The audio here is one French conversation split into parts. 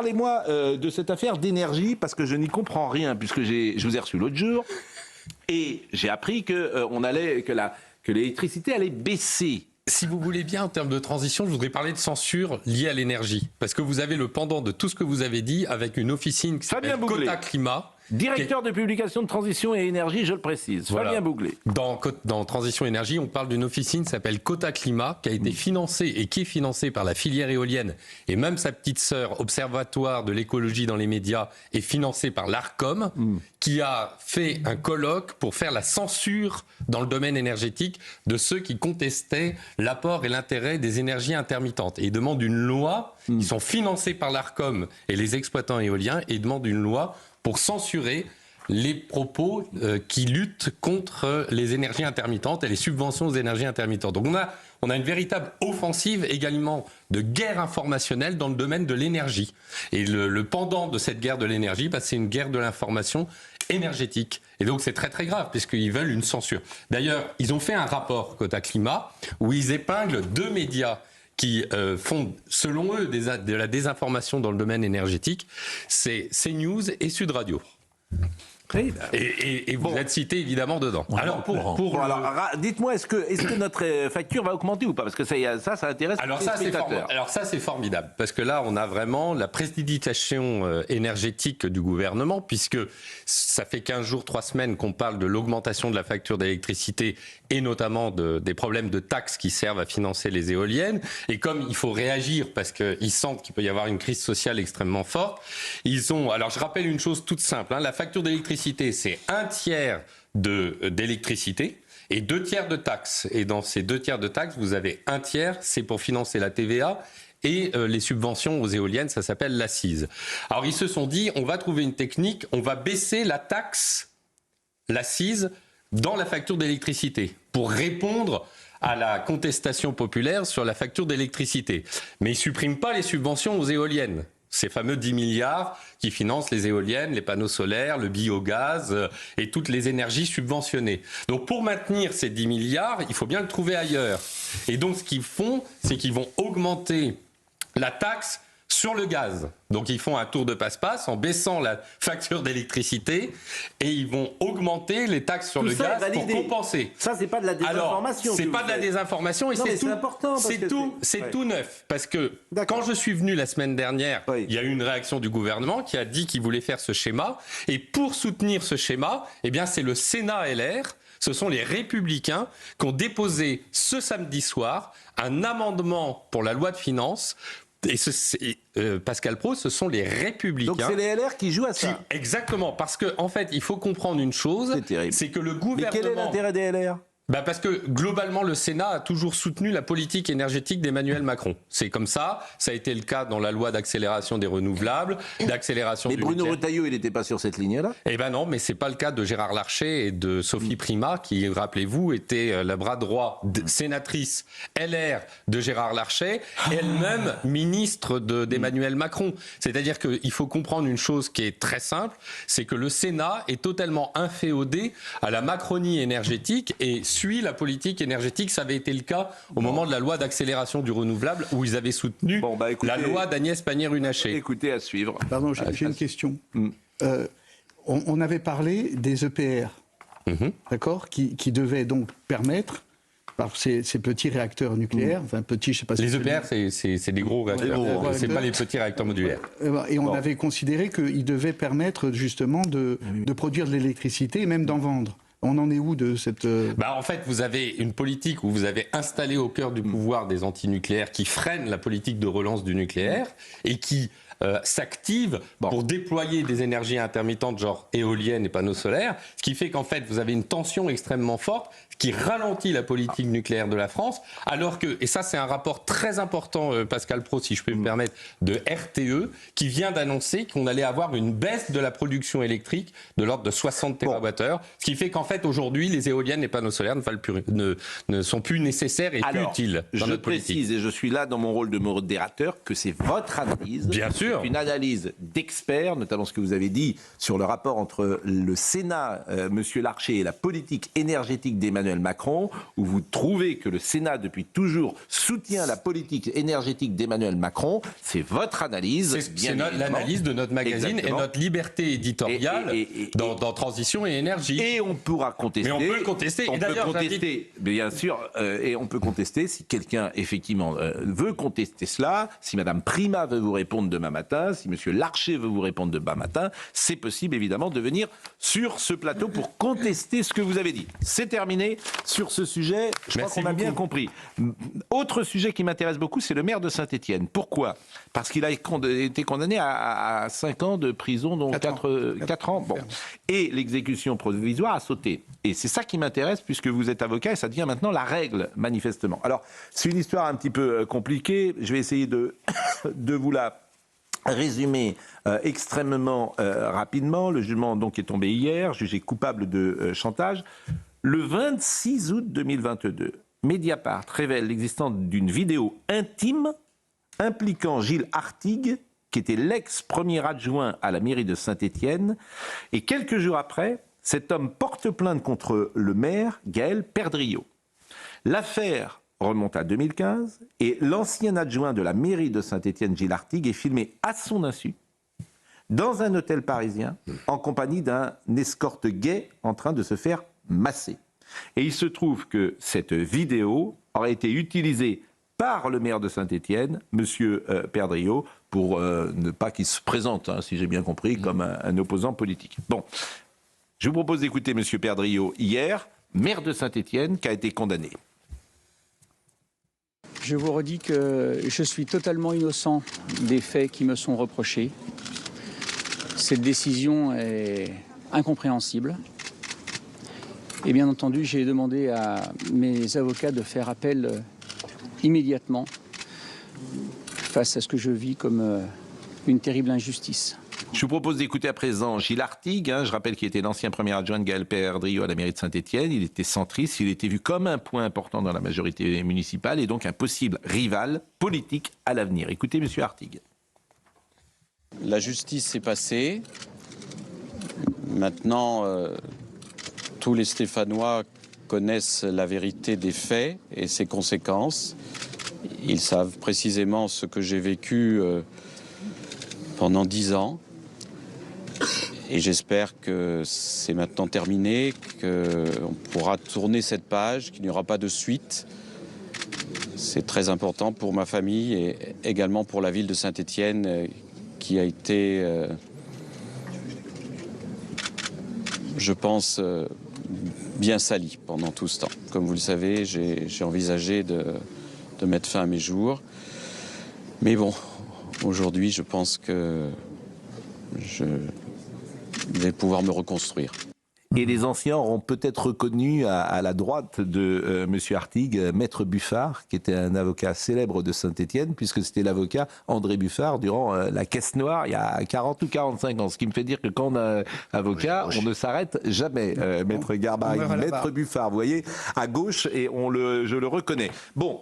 parlez-moi de cette affaire d'énergie, parce que je n'y comprends rien, puisque je vous ai reçu l'autre jour, et j'ai appris que l'électricité allait baisser. Si vous voulez bien, en termes de transition, je voudrais parler de censure liée à l'énergie. Parce que vous avez le pendant de tout ce que vous avez dit avec une officine qui s'appelle Quota Climat. Directeur de publication de transition et énergie, je le précise. Voilà. Fabien Bouglé. Dans Transition Énergie, on parle d'une officine qui s'appelle Quota Climat, qui a été financée et qui est financée par la filière éolienne. Et même sa petite sœur, Observatoire de l'écologie dans les médias, est financée par l'ARCOM, qui a fait un colloque pour faire la censure dans le domaine énergétique de ceux qui contestaient l'apport et l'intérêt des énergies intermittentes. Et ils demandent une loi, ils sont financés par l'ARCOM et les exploitants éoliens, et ils demandent une loi pour censurer les propos qui luttent contre les énergies intermittentes et les subventions aux énergies intermittentes. Donc on a une véritable offensive également de guerre informationnelle dans le domaine de l'énergie. Et le pendant de cette guerre de l'énergie, c'est une guerre de l'information énergétique. Et donc c'est très très grave puisqu'ils veulent une censure. D'ailleurs, ils ont fait un rapport Quota Climat où ils épinglent 2 médias qui font, selon eux, de la désinformation dans le domaine énergétique, c'est CNews et Sud Radio. Et vous êtes cité évidemment dedans. Alors, dites-moi, est-ce que notre facture va augmenter ou pas? Parce que ça intéresse les spectateurs. Alors ça, c'est formidable. Parce que là, on a vraiment la précipitation énergétique du gouvernement, puisque ça fait 15 jours, 3 semaines qu'on parle de l'augmentation de la facture d'électricité et notamment des problèmes de taxes qui servent à financer les éoliennes. Et comme il faut réagir parce qu'ils sentent qu'il peut y avoir une crise sociale extrêmement forte, alors je rappelle une chose toute simple, la facture d'électricité, c'est 1/3 d'électricité et 2/3 de taxes. Et dans ces 2/3 de taxes, vous avez 1/3, c'est pour financer la TVA et les subventions aux éoliennes, ça s'appelle l'accise. Alors ils se sont dit, on va trouver une technique, on va baisser la taxe, l'accise, dans la facture d'électricité pour répondre à la contestation populaire sur la facture d'électricité. Mais ils ne suppriment pas les subventions aux éoliennes. Ces fameux 10 milliards qui financent les éoliennes, les panneaux solaires, le biogaz et toutes les énergies subventionnées. Donc pour maintenir ces 10 milliards, il faut bien le trouver ailleurs. Et donc ce qu'ils font, c'est qu'ils vont augmenter la taxe sur le gaz. Donc ils font un tour de passe-passe en baissant la facture d'électricité et ils vont augmenter les taxes sur le gaz pour compenser. Ça, c'est pas de la désinformation. Alors, c'est pas de la désinformation et c'est tout neuf. Parce que quand je suis venu la semaine dernière, il y a eu une réaction du gouvernement qui a dit qu'il voulait faire ce schéma. Et pour soutenir ce schéma, eh bien, c'est le Sénat LR. Ce sont les Républicains qui ont déposé ce samedi soir un amendement pour la loi de finances. Et Pascal Praud, ce sont les Républicains. Donc c'est les LR qui jouent à ça. Exactement, parce qu'en fait, il faut comprendre une chose, c'est que le gouvernement... Mais quel est l'intérêt des LR ? Parce que globalement, le Sénat a toujours soutenu la politique énergétique d'Emmanuel Macron. C'est comme ça. Ça a été le cas dans la loi d'accélération des renouvelables, d'accélération du nucléaire. Mais Bruno Retailleau, il n'était pas sur cette ligne-là ? Eh ben non, mais c'est pas le cas de Gérard Larcher et de Sophie Primas, qui, rappelez-vous, était la bras droit sénatrice LR de Gérard Larcher, elle-même ministre d'Emmanuel Macron. C'est-à-dire qu'il faut comprendre une chose qui est très simple, c'est que le Sénat est totalement inféodé à la Macronie énergétique et suit la politique énergétique. Ça avait été le cas au moment de la loi d'accélération du renouvelable où ils avaient soutenu la loi d'Agnès Pannier-Runacher. Écoutez, à suivre. Pardon, j'ai une question. On avait parlé des EPR, d'accord, qui devaient donc permettre, par ces petits réacteurs nucléaires, enfin petits, je sais pas si... Les EPR, c'est des gros réacteurs, c'est pas les petits réacteurs modulaires. Et on avait considéré qu'ils devaient permettre justement de produire de l'électricité et même d'en vendre. On en est où de cette... En fait, vous avez une politique où vous avez installé au cœur du pouvoir des antinucléaires qui freinent la politique de relance du nucléaire et qui s'activent pour déployer des énergies intermittentes genre éoliennes et panneaux solaires, ce qui fait qu'en fait, vous avez une tension extrêmement forte qui ralentit la politique nucléaire de la France, alors que, et ça c'est un rapport très important, Pascal Praud, si je peux me permettre, de RTE, qui vient d'annoncer qu'on allait avoir une baisse de la production électrique de l'ordre de 60 TWh, ce qui fait qu'en fait aujourd'hui les éoliennes et panneaux solaires ne sont plus nécessaires et plus utiles dans notre politique. Je précise, et je suis là dans mon rôle de modérateur, que c'est votre analyse. Bien sûr. sûr. une analyse d'experts, notamment ce que vous avez dit sur le rapport entre le Sénat, Monsieur Larcher, et la politique énergétique d'Emmanuel Macron, où vous trouvez que le Sénat, depuis toujours, soutient la politique énergétique d'Emmanuel Macron. C'est votre analyse. C'est l'analyse de notre magazine. Exactement. Et notre liberté éditoriale dans Transition et Énergie. Et on pourra contester. Mais on peut le contester. On peut contester, bien sûr, et on peut contester si quelqu'un, effectivement, veut contester cela, si Madame Prima veut vous répondre demain matin, si Monsieur Larcher veut vous répondre demain matin, c'est possible, évidemment, de venir sur ce plateau pour contester ce que vous avez dit. C'est terminé sur ce sujet. Je crois qu'on a bien compris. Autre sujet qui m'intéresse beaucoup, c'est le maire de Saint-Étienne. Pourquoi ? Parce qu'il a été condamné à 5 ans de prison, donc 4 ans. Bon. Et l'exécution provisoire a sauté. Et c'est ça qui m'intéresse, puisque vous êtes avocat, et ça devient maintenant la règle, manifestement. Alors, c'est une histoire un petit peu compliquée. Je vais essayer de vous la résumer extrêmement rapidement. Le jugement donc est tombé hier, jugé coupable de chantage. Le 26 août 2022, Mediapart révèle l'existence d'une vidéo intime impliquant Gilles Artigue, qui était l'ex-premier adjoint à la mairie de Saint-Étienne. Et quelques jours après, cet homme porte plainte contre le maire, Gaël Perdriau. L'affaire remonte à 2015 et l'ancien adjoint de la mairie de Saint-Étienne, Gilles Artigue, est filmé à son insu dans un hôtel parisien en compagnie d'un escorte gay en train de se faire masser. Et il se trouve que cette vidéo aurait été utilisée par le maire de Saint-Étienne, Monsieur Perdriau, pour ne pas qu'il se présente, si j'ai bien compris, comme un opposant politique. Bon, je vous propose d'écouter Monsieur Perdriau hier, maire de Saint-Étienne, qui a été condamné. Je vous redis que je suis totalement innocent des faits qui me sont reprochés. Cette décision est incompréhensible. Et bien entendu, j'ai demandé à mes avocats de faire appel immédiatement face à ce que je vis comme une terrible injustice. Je vous propose d'écouter à présent Gilles Artigue, je rappelle qu'il était l'ancien premier adjoint de Gaël Perdriau à la mairie de Saint-Étienne. Il était centriste, il était vu comme un point important dans la majorité municipale et donc un possible rival politique à l'avenir. Écoutez Monsieur Artigue. La justice s'est passée. Maintenant, tous les Stéphanois connaissent la vérité des faits et ses conséquences. Ils savent précisément ce que j'ai vécu pendant 10 ans. Et j'espère que c'est maintenant terminé, qu'on pourra tourner cette page, qu'il n'y aura pas de suite. C'est très important pour ma famille et également pour la ville de Saint-Étienne qui a été, je pense, bien salie pendant tout ce temps. Comme vous le savez, j'ai envisagé de mettre fin à mes jours. Mais bon, aujourd'hui, je pense que je vais pouvoir me reconstruire. Et les anciens auront peut-être reconnu à la droite de M. Artigue, Maître Buffard, qui était un avocat célèbre de Saint-Étienne, puisque c'était l'avocat André Buffard durant la Caisse Noire il y a 40 ou 45 ans. Ce qui me fait dire que quand on a un avocat, on ne s'arrête jamais, Maître Garbarry. Maître Buffard, vous voyez, à gauche, et je le reconnais. Bon,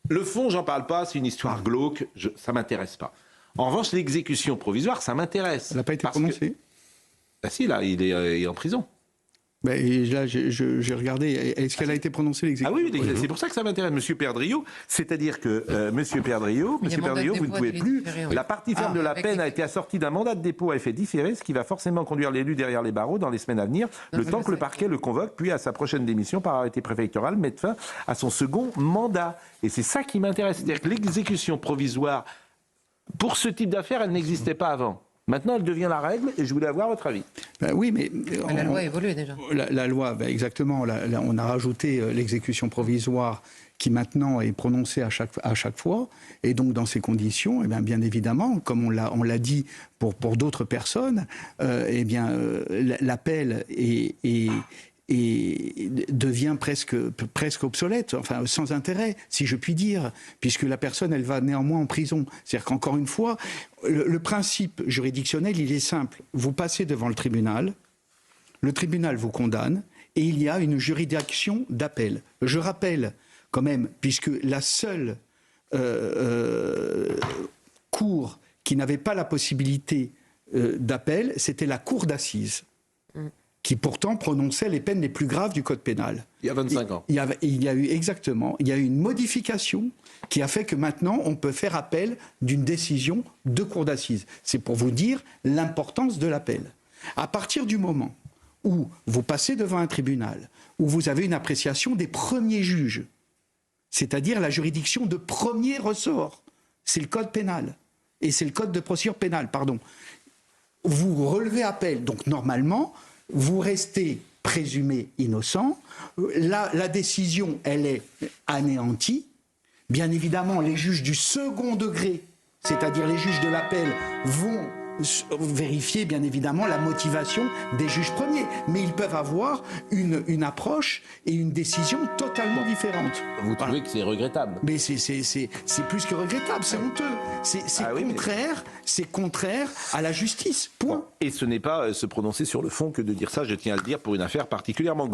le fond, j'en parle pas, c'est une histoire glauque, ça m'intéresse pas. En revanche, l'exécution provisoire, ça m'intéresse. Elle n'a pas été prononcée. Ah si, là, il est en prison. Ben, et là, j'ai regardé. Est-ce qu'elle a été prononcée, l'exécution? Ah oui, c'est pour ça que ça m'intéresse, Monsieur Perdriau. C'est-à-dire que Monsieur Perdriau, vous ne pouvez plus. La partie ferme de la peine a été assortie d'un mandat de dépôt à effet différé, ce qui va forcément conduire l'élu derrière les barreaux dans les semaines à venir, le temps que le parquet le convoque, puis à sa prochaine démission par arrêté préfectoral, mettre fin à son second mandat. Et c'est ça qui m'intéresse, c'est-à-dire que l'exécution provisoire, pour ce type d'affaires, elle n'existait pas avant. Maintenant, elle devient la règle et je voulais avoir votre avis. Ben oui, mais la loi a évolué déjà. La loi, ben exactement. On a rajouté l'exécution provisoire qui maintenant est prononcée à chaque fois. Et donc, dans ces conditions, eh bien évidemment, comme on l'a dit pour d'autres personnes, l'appel et devient presque obsolète, enfin sans intérêt, si je puis dire, puisque la personne, elle va néanmoins en prison. C'est-à-dire qu'encore une fois, le principe juridictionnel, il est simple. Vous passez devant le tribunal vous condamne, et il y a une juridiction d'appel. Je rappelle quand même, puisque la seule cour qui n'avait pas la possibilité d'appel, c'était la cour d'assises, qui pourtant prononçait les peines les plus graves du code pénal. Il y a 25 ans. Il y a eu une modification qui a fait que maintenant on peut faire appel d'une décision de cour d'assises. C'est pour vous dire l'importance de l'appel. À partir du moment où vous passez devant un tribunal, où vous avez une appréciation des premiers juges, c'est-à-dire la juridiction de premier ressort, c'est le code pénal, et c'est le code de procédure pénale, pardon. Vous relevez appel, donc normalement, vous restez présumé innocent, la décision, elle est anéantie. Bien évidemment, les juges du second degré, c'est-à-dire les juges de l'appel, vont vérifier bien évidemment la motivation des juges premiers. Mais ils peuvent avoir une approche et une décision totalement différente. Vous trouvez que c'est regrettable? Mais c'est plus que regrettable, c'est honteux. C'est contraire à la justice, point. Et ce n'est pas se prononcer sur le fond que de dire ça, je tiens à le dire, pour une affaire particulièrement